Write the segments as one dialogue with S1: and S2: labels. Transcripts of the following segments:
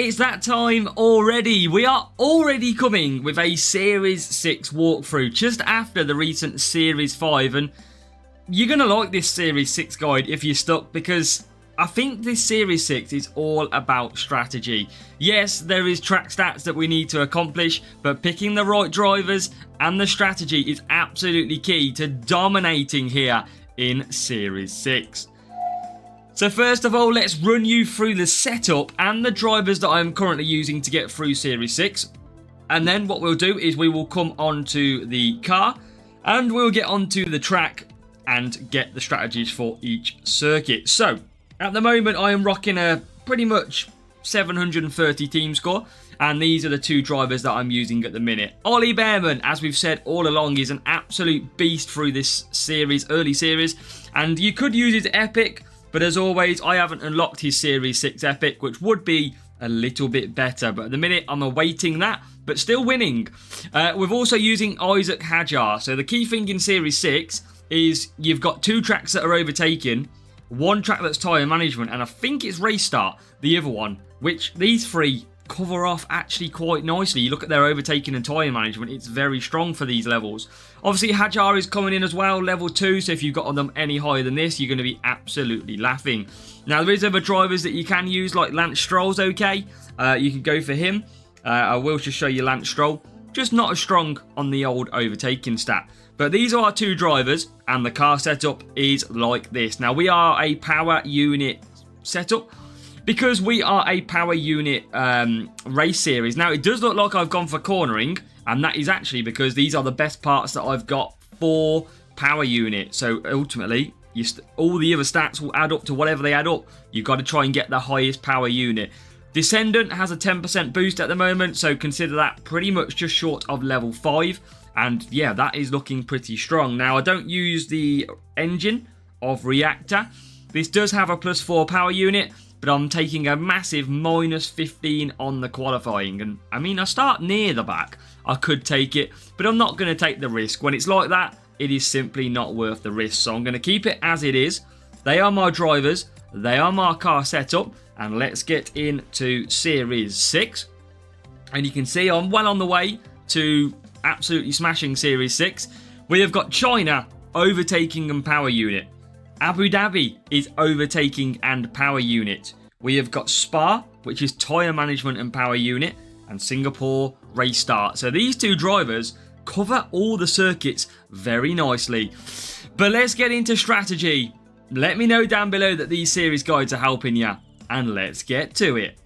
S1: It's that time already. We are already coming with a Series 6 walkthrough just after the recent Series 5, and you're going to like this Series 6 guide if you're stuck, because I think this Series 6 is all about strategy. Yes, there is track stats that we need to accomplish, but picking the right drivers and the strategy is absolutely key to dominating here in Series 6. So first of all, let's run you through the setup and the drivers that I'm currently using to get through Series 6. And then what we'll do is we will come onto the car and we'll get onto the track and get the strategies for each circuit. So at the moment, I am rocking a pretty much 730 team score, and these are the two drivers that I'm using at the minute. Ollie Bearman, as we've said all along, is an absolute beast through this series, early series, and you could use his epic, but as always, I haven't unlocked his Series 6 epic, which would be a little bit better, but at the minute, I'm awaiting that, but still winning. We're also using Isaac Hadjar, so the key thing in Series 6 is you've got two tracks that are overtaken, one track that's tyre management, and I think it's race start, the other one, which these three cover off actually quite nicely. You look at their overtaking and tyre management, it's very strong for these levels. Obviously, Hadjar is coming in as well, level 2, so if you've got them any higher than this, you're going to be absolutely laughing. Now, there is other drivers that you can use, like Lance Stroll's okay. You can go for him. I will just show you Lance Stroll, just not as strong on the old overtaking stat. But these are our two drivers, and the car setup is like this. Now, we are a power unit setup, because we are a power unit race series. Now, it does look like I've gone for cornering, and that is actually because these are the best parts that I've got for power unit. So ultimately, all the other stats will add up to whatever they add up. You've got to try and get the highest power unit. Descendant has a 10% boost at the moment, so consider that pretty much just short of level 5. And yeah, that is looking pretty strong. Now, I don't use the engine of Reactor. This does have a +4 power unit, but I'm taking a massive -15 on the qualifying. And I mean, I start near the back. I could take it, but I'm not going to take the risk. When it's like that, it is simply not worth the risk. So I'm going to keep it as it is. They are my drivers. They are my car setup. And let's get into Series 6. And you can see I'm well on the way to absolutely smashing Series 6. We have got China overtaking and power unit. Abu Dhabi is overtaking and power unit. We have got Spa, which is tyre management and power unit, and Singapore race start. So these two drivers cover all the circuits very nicely. But let's get into strategy. Let me know down below that these series guides are helping you, and let's get to it.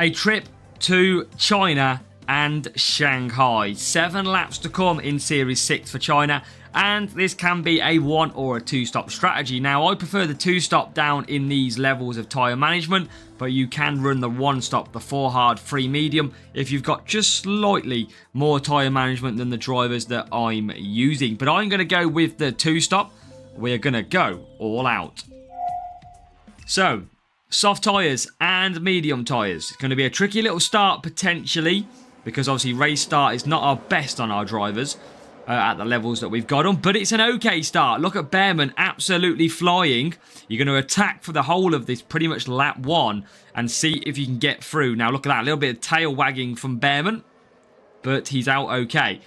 S1: A trip to China and Shanghai. 7 laps to come in Series 6 for China, and this can be a 1 or a 2-stop strategy. Now, I prefer the 2-stop down in these levels of tyre management, but you can run the 1-stop, the 4 hard, 3 medium, if you've got just slightly more tyre management than the drivers that I'm using. But I'm going to go with the 2-stop. We're going to go all out. So, soft tyres and medium tyres. It's going to be a tricky little start potentially, because obviously race start is not our best on our drivers at the levels that we've got them, but it's an okay start. Look at Bearman absolutely flying. You're going to attack for the whole of this, pretty much lap 1, and see if you can get through. Now look at that, a little bit of tail wagging from Bearman, but he's out okay.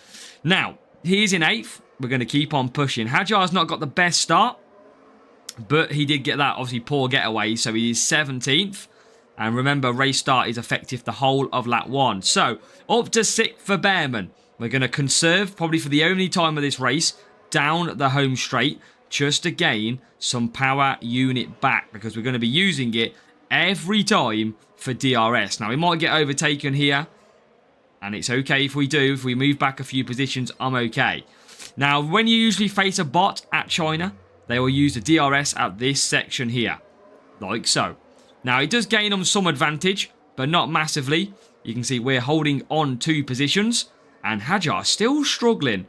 S1: Now, he's in 8th. We're going to keep on pushing. Hadjar's not got the best start, but he did get that obviously poor getaway, so he is 17th. And remember, race start is effective the whole of lap 1. So, up to 6th for Bearman. We're going to conserve, probably for the only time of this race, down the home straight, just to gain some power unit back, because we're going to be using it every time for DRS. Now, we might get overtaken here, and it's okay if we do. If we move back a few positions, I'm okay. Now, when you usually face a bot at China, they will use the DRS at this section here, like so. Now, it does gain them some advantage, but not massively. You can see we're holding on 2 positions, and Hadjar still struggling,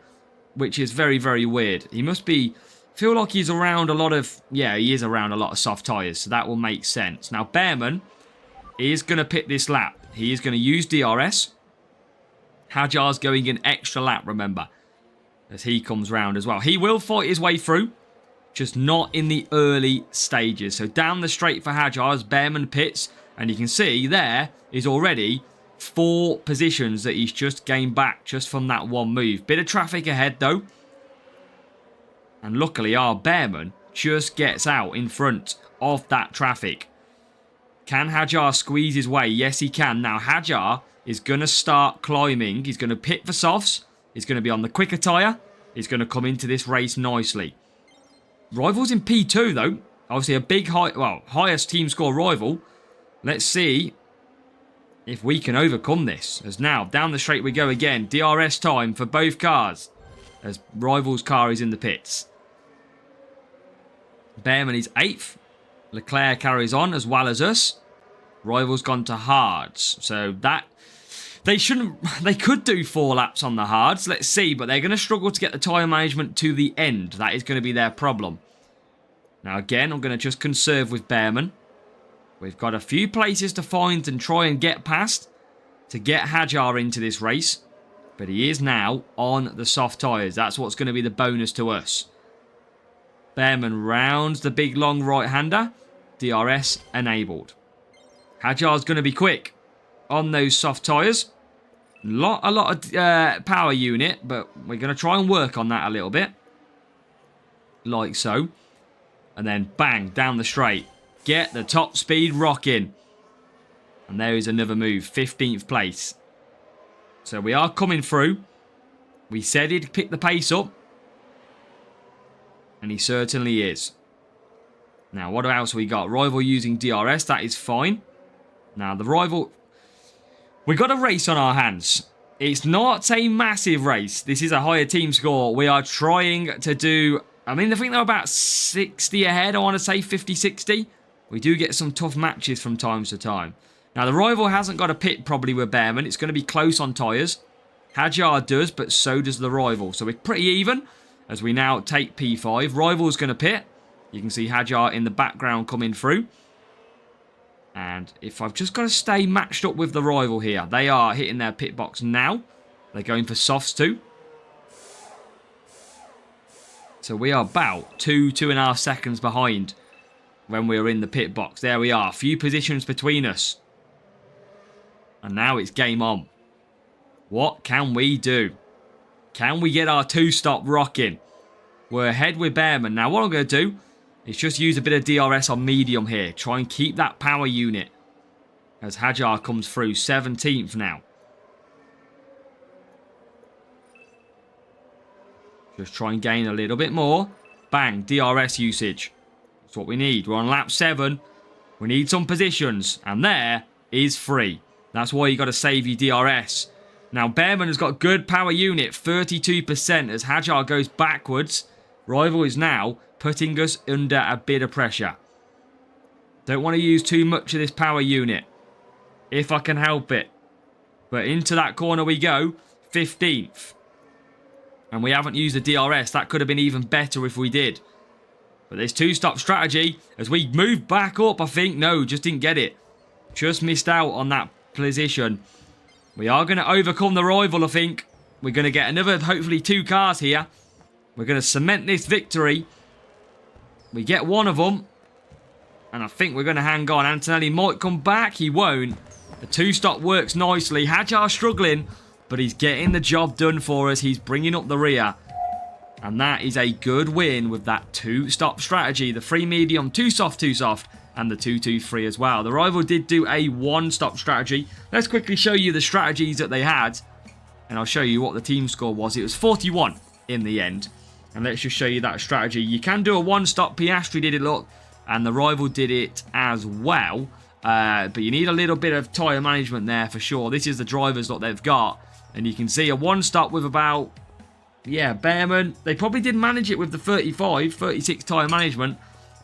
S1: which is very, very weird. He must be, feel like he's around a lot of, yeah, he is around a lot of soft tyres, so that will make sense. Now, Bearman is going to pit this lap. He is going to use DRS. Hadjar's going an extra lap, remember, as he comes round as well. He will fight his way through, just not in the early stages. So down the straight for Hadjar as Bearman pits, And you can see there is already 4 positions that he's just gained back just from that one move. Bit of traffic ahead though. And luckily our Bearman just gets out in front of that traffic. Can Hajar squeeze his way? Yes, he can. Now Hajar is going to start climbing. He's going to pit for softs. He's going to be on the quicker tyre. He's going to come into this race nicely. Rivals in P2 though. Obviously a big, highest team score rival. Let's see if we can overcome this. As now, down the straight we go again. DRS time for both cars. As Rival's car is in the pits. Bearman is 8th. Leclerc carries on as well as us. Rival's gone to hards. So that... They could do 4 laps on the hards. Let's see. But they're going to struggle to get the tyre management to the end. That is going to be their problem. Now again, I'm going to just conserve with Bearman. We've got a few places to find and try and get past to get Hajar into this race. But he is now on the soft tyres. That's what's going to be the bonus to us. Bearman rounds the big long right-hander. DRS enabled. Hajar's going to be quick on those soft tyres. A lot of power unit, but we're going to try and work on that a little bit. Like so. And then bang, down the straight. Get the top speed rocking. And there is another move. 15th place. So we are coming through. We said he'd pick the pace up. And he certainly is. Now, what else we got? Rival using DRS. That is fine. Now, the Rival... We got a race on our hands. It's not a massive race. This is a higher team score. We are trying to do... I mean, I think they're about 60 ahead. I want to say 50, 60. We do get some tough matches from time to time. Now, the Rival hasn't got a pit probably with Bearman. It's going to be close on tyres. Hajar does, but so does the Rival. So we're pretty even as we now take P5. Rival's going to pit. You can see Hajar in the background coming through. And if I've just got to stay matched up with the Rival here. They are hitting their pit box now. They're going for softs too. So we are about 2.5 seconds behind when we were in the pit box. There we are. A few positions between us. And now it's game on. What can we do? Can we get our 2-stop rocking? We're ahead with Bearman. Now what I'm going to do is just use a bit of DRS on medium here. Try and keep that power unit. As Hajar comes through. 17th now. Just try and gain a little bit more. Bang. DRS usage. That's what we need. We're on lap 7. We need some positions. And there is free. That's why you got to save your DRS. Now, Bearman has got good power unit. 32% as Hajar goes backwards. Rival is now putting us under a bit of pressure. Don't want to use too much of this power unit. If I can help it. But into that corner we go. 15th. And we haven't used the DRS. That could have been even better if we did. But this 2-stop strategy, as we move back up, I think. No, just didn't get it. Just missed out on that position. We are going to overcome the Rival, I think. We're going to get another, hopefully, 2 cars here. We're going to cement this victory. We get one of them. And I think we're going to hang on. Antonelli might come back. He won't. The 2-stop works nicely. Hajar struggling. But he's getting the job done for us. He's bringing up the rear. And that is a good win with that 2-stop strategy. The 3 medium, 2 soft, 2 soft. And the 2-2-3 as well. The Rival did do a 1-stop strategy. Let's quickly show you the strategies that they had. And I'll show you what the team score was. It was 41 in the end. And let's just show you that strategy. You can do a 1-stop. Piastri did it, look. And the Rival did it as well. But you need a little bit of tyre management there for sure. This is the drivers that they've got. And you can see a 1-stop with about, yeah, Bearman. They probably did manage it with the 35, 36 tyre management,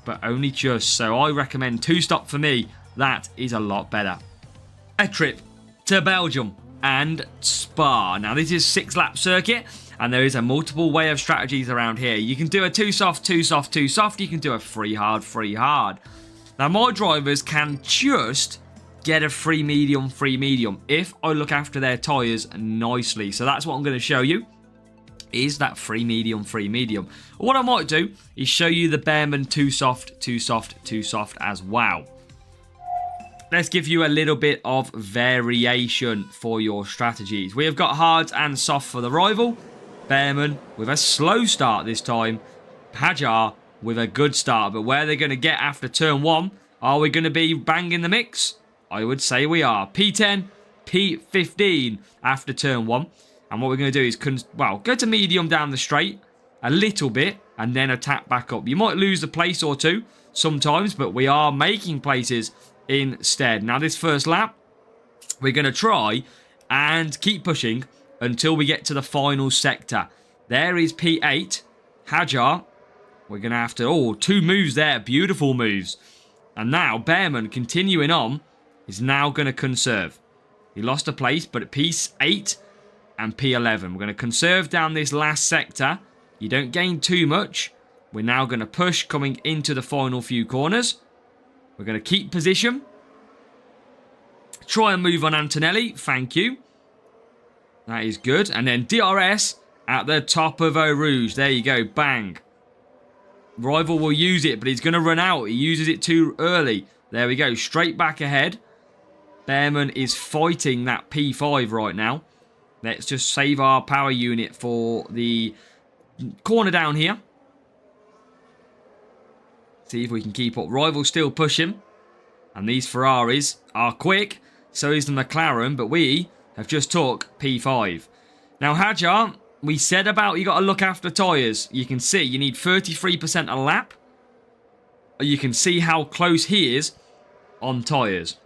S1: but only just. So I recommend 2-stop for me. That is a lot better. A trip to Belgium and Spa. Now this is 6-lap circuit, and there is a multiple way of strategies around here. You can do a 2 soft, 2 soft, 2 soft. You can do a free hard, free hard. Now my drivers can just get a free medium if I look after their tyres nicely. So that's what I'm going to show you, is that free medium. What I might do is show you the Bearman 2 soft, 2 soft, 2 soft as well. let's give you a little bit of variation for your strategies. We have got hard and soft for the rival. Bearman with a slow start this time. Hajar with a good start. But where they're going to get after turn 1, are we going to be banging the mix? I would say we are. P10, P15 after turn 1. And what we're going to do is, go to medium down the straight a little bit and then attack back up. You might lose a place or two sometimes, but we are making places instead. Now, this first lap, we're going to try and keep pushing until we get to the final sector. There is P8, Hajar. We're going to have to, 2 moves there, beautiful moves. And now, Bearman, continuing on, is now going to conserve. He lost a place, but at P8 and P11. We're going to conserve down this last sector. You don't gain too much. We're now going to push coming into the final few corners. We're going to keep position. Try and move on Antonelli. Thank you. That is good. And then DRS at the top of Eau Rouge. There you go. Bang. Rival will use it, but he's going to run out. He uses it too early. There we go. Straight back ahead. Bearman is fighting that P5 right now. Let's just save our power unit for the corner down here. See if we can keep up. Rival still pushing. And these Ferraris are quick. So is the McLaren. But we have just took P5. Now, Hajar, we said about you got to look after tyres. You can see you need 33% a lap. You can see how close he is on tyres.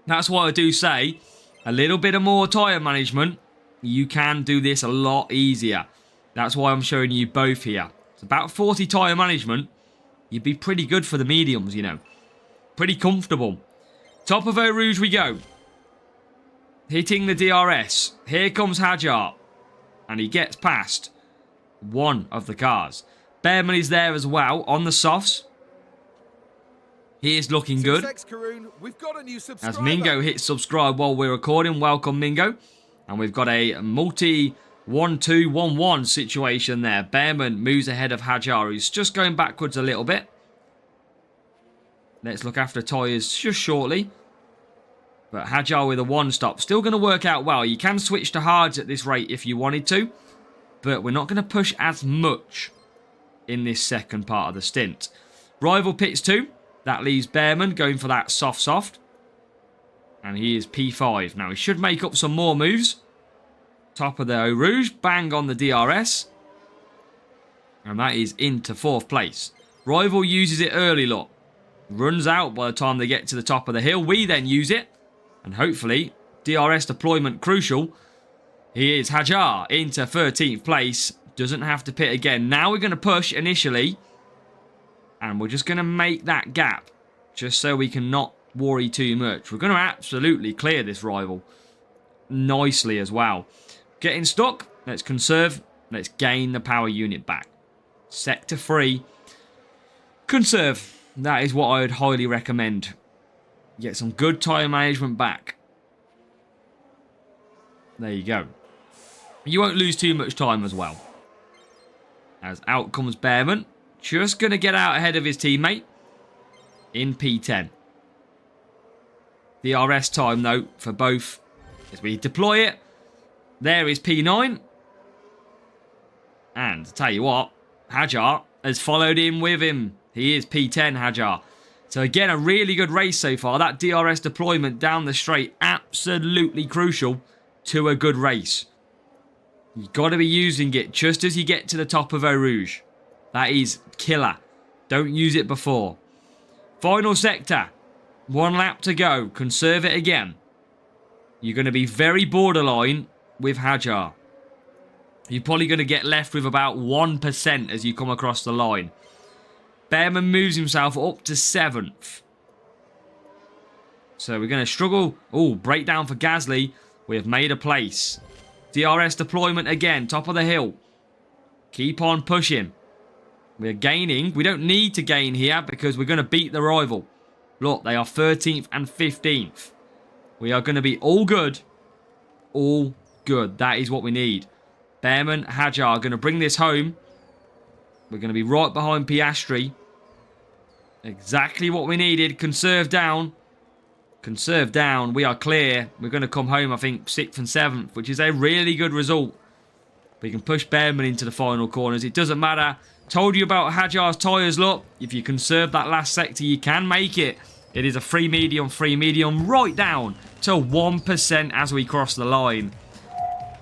S1: That's why I do say a little bit of more tyre management. You can do this a lot easier. That's why I'm showing you both here. It's about 40 tyre management. You'd be pretty good for the mediums, you know. Pretty comfortable. Top of Eau Rouge we go. Hitting the DRS. Here comes Hajar. And he gets past one of the cars. Bearman is there as well on the softs. He is looking good. As Mingo hits subscribe while we're recording. Welcome, Mingo. And we've got a multi 1-2-1-1 situation there. Bearman moves ahead of Hajar. He's just going backwards a little bit. Let's look after tyres just shortly. But Hajar with a 1-stop. Still going to work out well. You can switch to hards at this rate if you wanted to. But we're not going to push as much in this second part of the stint. Rival pits 2. That leaves Bearman going for that soft. And he is P5. Now, he should make up some more moves. Top of the Eau Rouge. Bang on the DRS. And that is into 4th place. Rival uses it early, look. Runs out by the time they get to the top of the hill. We then use it. And hopefully, DRS deployment crucial. He is Hajar into 13th place. Doesn't have to pit again. Now we're going to push initially. And we're just going to make that gap. Just so we can not worry too much. We're going to absolutely clear this rival. Nicely as well. Getting stuck. Let's conserve. Let's gain the power unit back. Sector 3. Conserve. That is what I would highly recommend. Get some good tyre management back. There you go. You won't lose too much time as well. As out comes Bearman. Just going to get out ahead of his teammate. In P10. The RS time, though, for both. As we deploy it. There is P9. And, to tell you what, Hajar has followed in with him. He is P10, Hajar. So, again, a really good race so far. That DRS deployment down the straight, absolutely crucial to a good race. You've got to be using it just as you get to the top of Eau Rouge. That is killer. Don't use it before. Final sector. 1 lap to go. Conserve it again. You're going to be very borderline with Hajar. You're probably going to get left with about 1% as you come across the line. Bearman moves himself up to 7th. So we're going to struggle. Oh, breakdown for Gasly. We have made a place. DRS deployment again. Top of the hill. Keep on pushing. We're gaining. We don't need to gain here because we're going to beat the rival. Look, they are 13th and 15th. We are going to be all good. All good. That is what we need. Bearman, Hajar are going to bring this home. We're going to be right behind Piastri. Exactly what we needed. Conserve down. Conserve down. We are clear. We're going to come home, I think, 6th and 7th, which is a really good result. We can push Bearman into the final corners. It doesn't matter. Told you about Hajar's tyres, look. If you conserve that last sector, you can make it. It is a free medium, right down to 1% as we cross the line.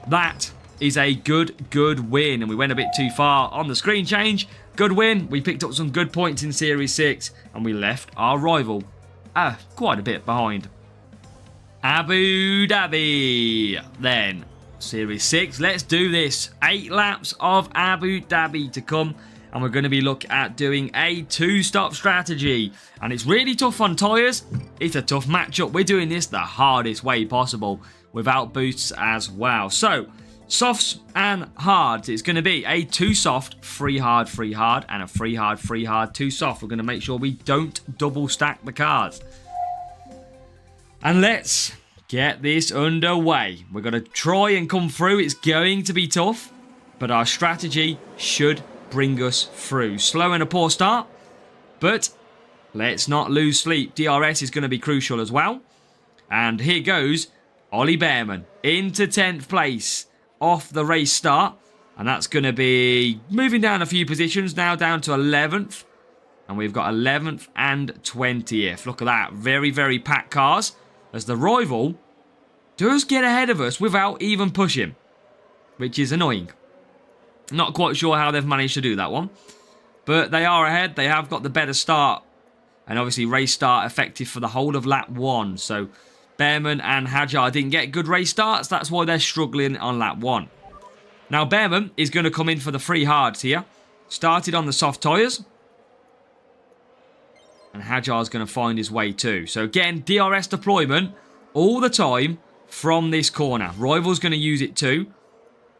S1: That is a good win. And we went a bit too far on the screen change. Good win. We picked up some good points in Series 6. And we left our rival quite a bit behind. Abu Dhabi. Then, Series 6. Let's do this. 8 laps of Abu Dhabi to come. And we're going to be looking at doing a 2-stop strategy. And it's really tough on tyres. It's a tough matchup. We're doing this the hardest way possible without boosts as well. So, softs and hards. It's going to be a 2 soft, 3 hard, 3 hard, and a 3 hard, 3 hard, 2 soft. We're going to make sure we don't double stack the cars. And let's get this underway. We're going to try and come through. It's going to be tough, but our strategy should bring us through. Slow and a poor start, but let's not lose sleep. DRS is going to be crucial as well. And here goes Ollie Bearman into 10th place off the race start. And that's going to be moving down a few positions, now down to 11th. And we've got 11th and 20th. Look at that. Very packed cars as the rival does get ahead of us without even pushing, which is annoying. Not quite sure how they've managed to do that one. But they are ahead. They have got the better start. And obviously race start effective for the whole of lap 1. So Bearman and Hajar didn't get good race starts. That's why they're struggling on lap 1. Now Bearman is going to come in for the 3 hards here. Started on the soft tyres. And Hajar's going to find his way too. So again, DRS deployment all the time from this corner. Rival's going to use it too.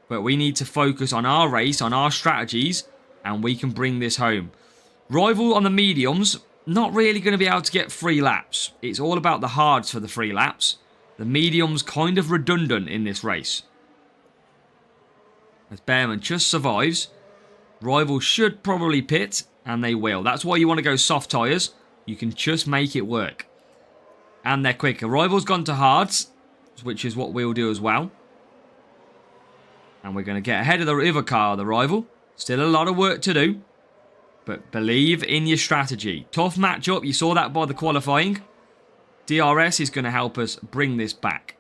S1: But we need to focus on our race, on our strategies, and we can bring this home. Rival on the mediums, not really going to be able to get 3 laps. It's all about the hards for the 3 laps. The mediums kind of redundant in this race. As Bearman just survives, Rival should probably pit, and they will. That's why you want to go soft tyres. You can just make it work. And they're quicker. Rival's gone to hards, which is what we'll do as well. And we're going to get ahead of the other car, the rival. Still a lot of work to do. But believe in your strategy. Tough matchup. You saw that by the qualifying. DRS is going to help us bring this back.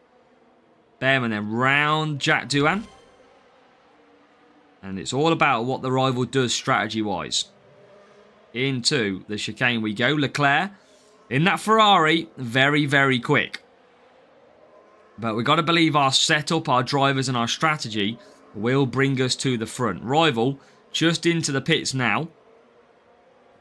S1: Bearman then round Jack Doohan. And it's all about what the rival does strategy-wise. Into the chicane we go. Leclerc in that Ferrari. Very quick. But we've got to believe our setup, our drivers and our strategy will bring us to the front. Rival just into the pits now.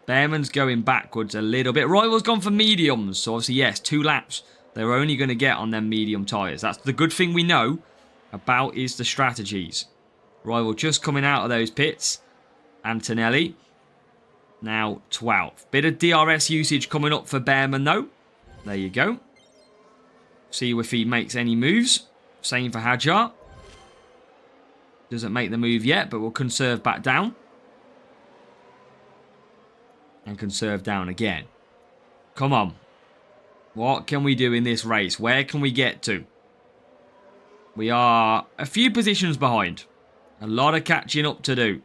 S1: Bearman's going backwards a little bit. Rival's gone for mediums. So obviously, yes, 2 laps they're only going to get on them medium tyres. That's the good thing we know about is the strategies. Rival just coming out of those pits. Antonelli now 12th. Bit of DRS usage coming up for Bearman though. There you go. See if he makes any moves. Same for Hajar. Doesn't make the move yet, but we'll conserve back down. And conserve down again. Come on. What can we do in this race? Where can we get to? We are a few positions behind. A lot of catching up to do.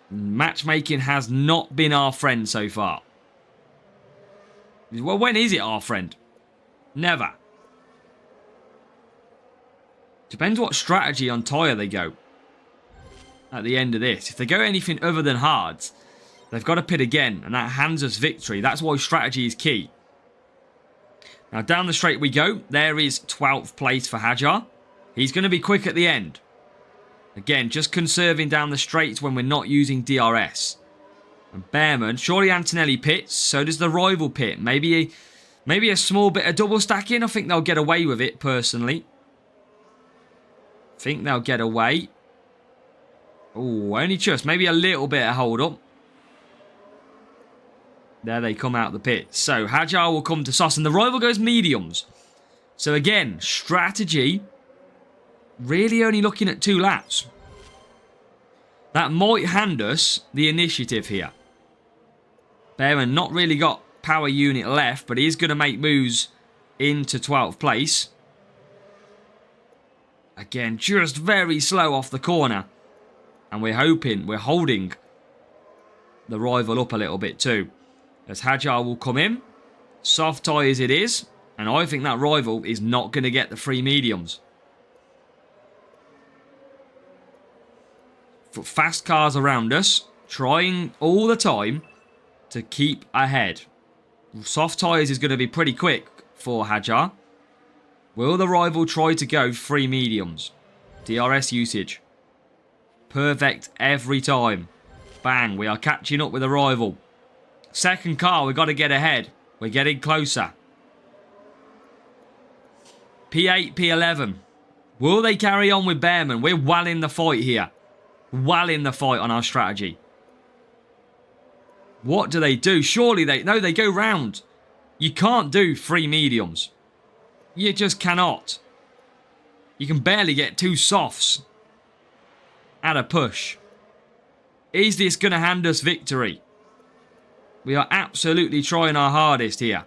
S1: Matchmaking has not been our friend so far. Well, when is it our friend? Never. Depends what strategy on tyre they go at the end of this. If they go anything other than hards, they've got to pit again, and that hands us victory. That's why strategy is key. Now, down the straight we go. There is 12th place for Hajar. He's going to be quick at the end. Again, just conserving down the straights when we're not using DRS. And Bearman, surely Antonelli pits, so does the rival pit. Maybe a small bit of double stacking. I think they'll get away with it, personally. I think they'll get away. Oh, only just. Maybe a little bit of hold up. There they come out the pit. So, Hajar will come to Sos, and the rival goes mediums. So, again, strategy. Really only looking at 2 laps. That might hand us the initiative here. Bearman not really got power unit left, but he's going to make moves into 12th place. Again, just very slow off the corner. And we're holding the rival up a little bit too. As Hajar will come in. Soft tyres it is. And I think that rival is not going to get the free mediums. Fast cars around us. Trying all the time to keep ahead. Soft tyres is going to be pretty quick for Hajar. Will the rival try to go free mediums? DRS usage. Perfect every time. Bang, we are catching up with the rival. Second car, we've got to get ahead. We're getting closer. P8, P11. Will they carry on with Behrman? We're well in the fight here. Well in the fight on our strategy. What do they do? Surely they go round. You can't do free mediums. You just cannot. You can barely get two softs at a push. Is this going to hand us victory? We are absolutely trying our hardest here.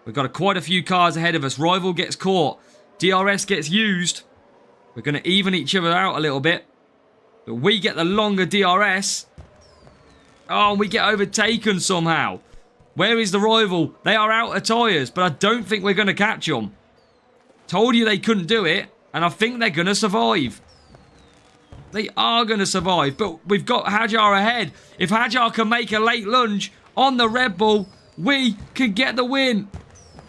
S1: We've got quite a few cars ahead of us. Rival gets caught. DRS gets used. We're going to even each other out a little bit. But we get the longer DRS. Oh, we get overtaken somehow. Where is the rival? They are out of tyres, but I don't think we're going to catch them. Told you they couldn't do it, and I think they're going to survive. They are going to survive, but we've got Hajar ahead. If Hajar can make a late lunge on the Red Bull, we can get the win.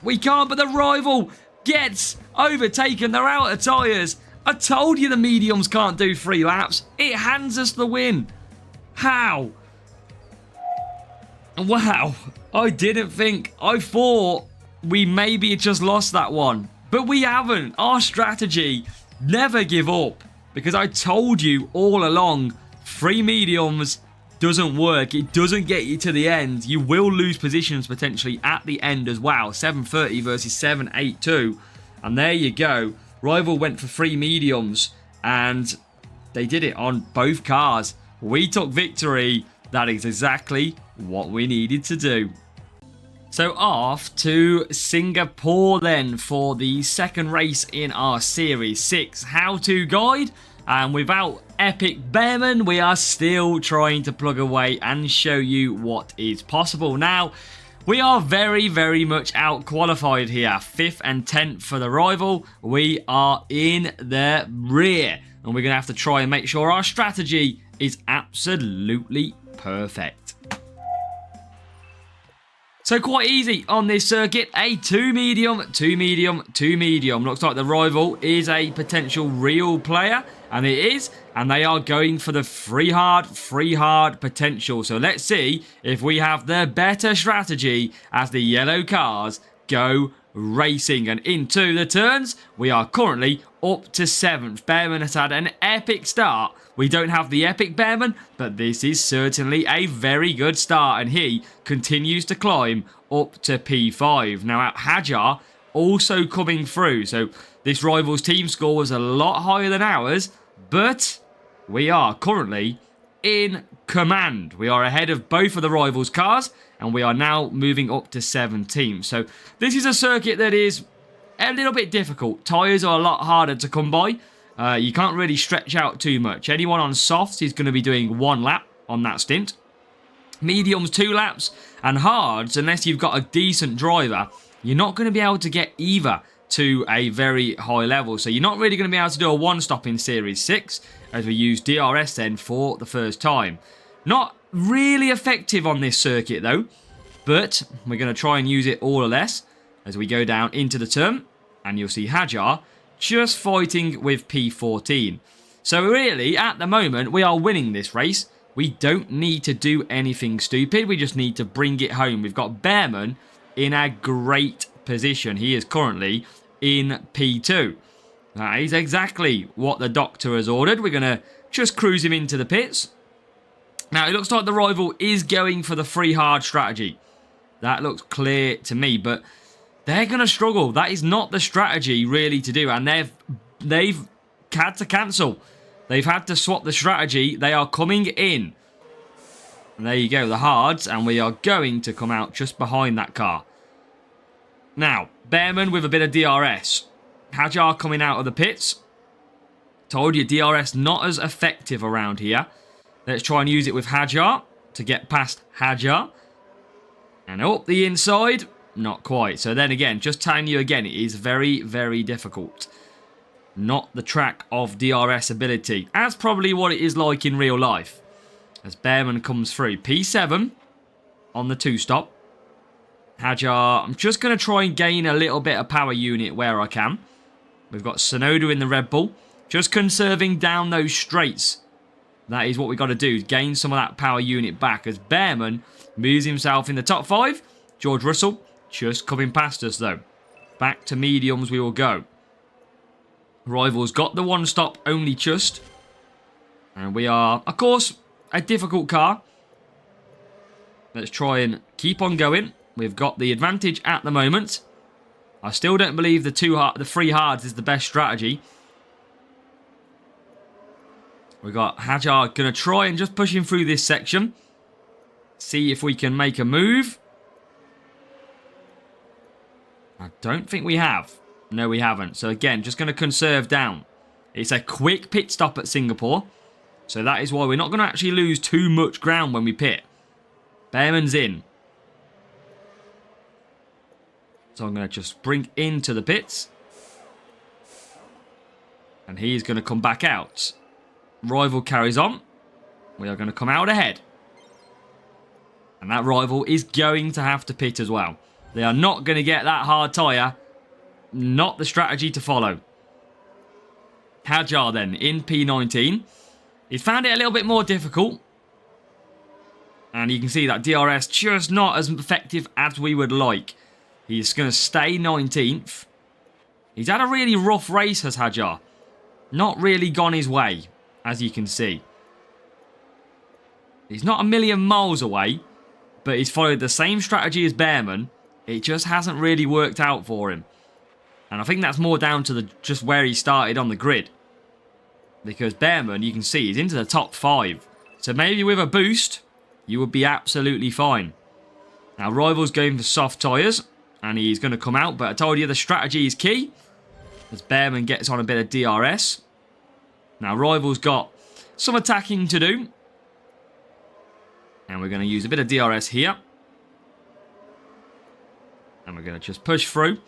S1: We can't, but the rival gets overtaken. They're out of tyres. I told you the mediums can't do 3 laps. It hands us the win. How? Wow. I didn't think. I thought we maybe just lost that one. But we haven't. Our strategy, never give up. Because I told you all along, free mediums doesn't work. It doesn't get you to the end. You will lose positions potentially at the end as well. 730 versus 782. And there you go. Rival went for free mediums. And they did it on both cars. We took victory. That is exactly what we needed to do. So off to Singapore then for the second race in our Series 6 how-to guide. And without Epic Behrman, we are still trying to plug away and show you what is possible. Now, we are very, very much out-qualified here. 5th and 10th for the rival. We are in the rear. And we're going to have to try and make sure our strategy is absolutely perfect. So quite easy on this circuit. A 2 medium, 2 medium, 2 medium. Looks like the rival is a potential real player. And it is. And they are going for the free hard potential. So let's see if we have the better strategy as the yellow cars go racing. And into the turns, we are currently up to 7th. Behrman has had an epic start. We don't have the epic Behrman, but this is certainly a very good start. And he continues to climb up to P5. Now, Hajar also coming through. So this rival's team score was a lot higher than ours, but we are currently in command. We are ahead of both of the rivals' cars, and we are now moving up to 17th. So this is a circuit that is a little bit difficult. Tyres are a lot harder to come by. You can't really stretch out too much. Anyone on softs is going to be doing 1 lap on that stint. Mediums 2 laps. And hards, unless you've got a decent driver, you're not going to be able to get either to a very high level. So you're not really going to be able to do a 1-stop in Series 6 as we use DRS then for the first time. Not really effective on this circuit though, but we're going to try and use it all or less as we go down into the turn. And you'll see Hajar just fighting with P14. So really, at the moment, we are winning this race. We don't need to do anything stupid. We just need to bring it home. We've got Behrman in a great position. He is currently in P2. That is exactly what the doctor has ordered. We're going to just cruise him into the pits. Now, it looks like the rival is going for the free hard strategy. That looks clear to me, but they're going to struggle. That is not the strategy really to do, and they've had to cancel. They've had to swap the strategy. They are coming in. And there you go, the hards, and we are going to come out just behind that car. Now, Bearman with a bit of DRS. Hajar coming out of the pits. Told you, DRS not as effective around here. Let's try and use it with Hajar to get past Hajar. And up the inside, not quite. So then again, just telling you again, it is very, very difficult. Not the track of DRS ability. That's probably what it is like in real life. As Bearman comes through. P7 on the 2-stop. Hajar, I'm just going to try and gain a little bit of power unit where I can. We've got Sonoda in the Red Bull. Just conserving down those straights. That is what we've got to do. Gain some of that power unit back as Bearman moves himself in the top 5. George Russell just coming past us though. Back to mediums we will go. Rivals got the 1-stop only just. And we are, of course, a difficult car. Let's try and keep on going. We've got the advantage at the moment. I still don't believe the 3 hards is the best strategy. We've got Hajar going to try and just push him through this section. See if we can make a move. I don't think we have. No, we haven't. So again, just going to conserve down. It's a quick pit stop at Singapore. So that is why we're not going to actually lose too much ground when we pit. Bearman's in. So I'm going to just bring into the pits. And he's going to come back out. Rival carries on. We are going to come out ahead. And that rival is going to have to pit as well. They are not going to get that hard tyre. Not the strategy to follow. Hajar then in P19. He's found it a little bit more difficult. And you can see that DRS just not as effective as we would like. He's going to stay 19th. He's had a really rough race, has Hajar. Not really gone his way, as you can see. He's not a million miles away, but he's followed the same strategy as Bearman. It just hasn't really worked out for him. And I think that's more down to just where he started on the grid. Because Bearman, you can see, he's into the top 5. So maybe with a boost, you would be absolutely fine. Now, Rival's going for soft tyres. And he's going to come out. But I told you the strategy is key. As Bearman gets on a bit of DRS. Now, Rival's got some attacking to do. And we're going to use a bit of DRS here. And we're going to just push through.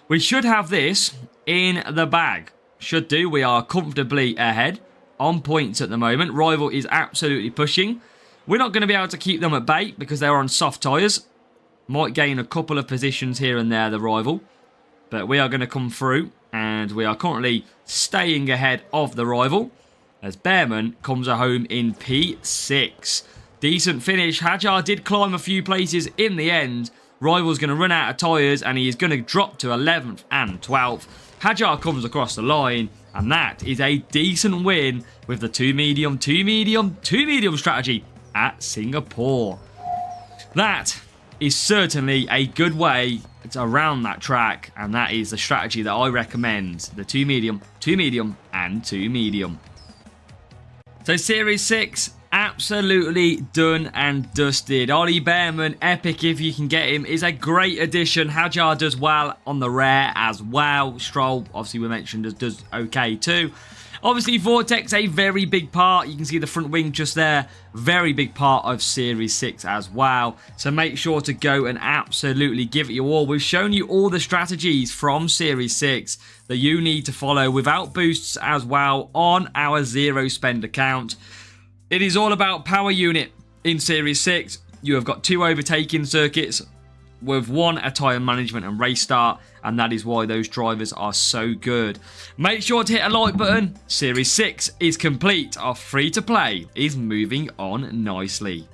S1: We should have this in the bag. Should do. We are comfortably ahead. On points at the moment. Rival is absolutely pushing. We're not going to be able to keep them at bay because they're on soft tyres. Might gain a couple of positions here and there, the rival. But we are going to come through. And we are currently staying ahead of the rival. As Bearman comes home in P6. Decent finish. Hajar did climb a few places in the end. Rival's going to run out of tyres. And he is going to drop to 11th and 12th. Hajar comes across the line. And that is a decent win with the 2 medium, 2 medium, 2 medium strategy at Singapore. That is certainly a good way around that track, and that is the strategy that I recommend. The 2 medium, and 2 medium. So Series 6, absolutely done and dusted. Ollie Bearman, epic if you can get him, is a great addition. Hajar does well on the rare as well. Stroll, obviously we mentioned, does okay too. Obviously, Vortex, a very big part. You can see the front wing just there. Very big part of Series 6 as well. So make sure to go and absolutely give it your all. We've shown you all the strategies from Series 6 that you need to follow without boosts as well on our zero spend account. It is all about power unit in Series 6. You have got 2 overtaking circuits with 1 a tyre management and race start, and that is why those drivers are so good. Make sure to hit a like button. Series 6 is complete. Our free to play is moving on nicely.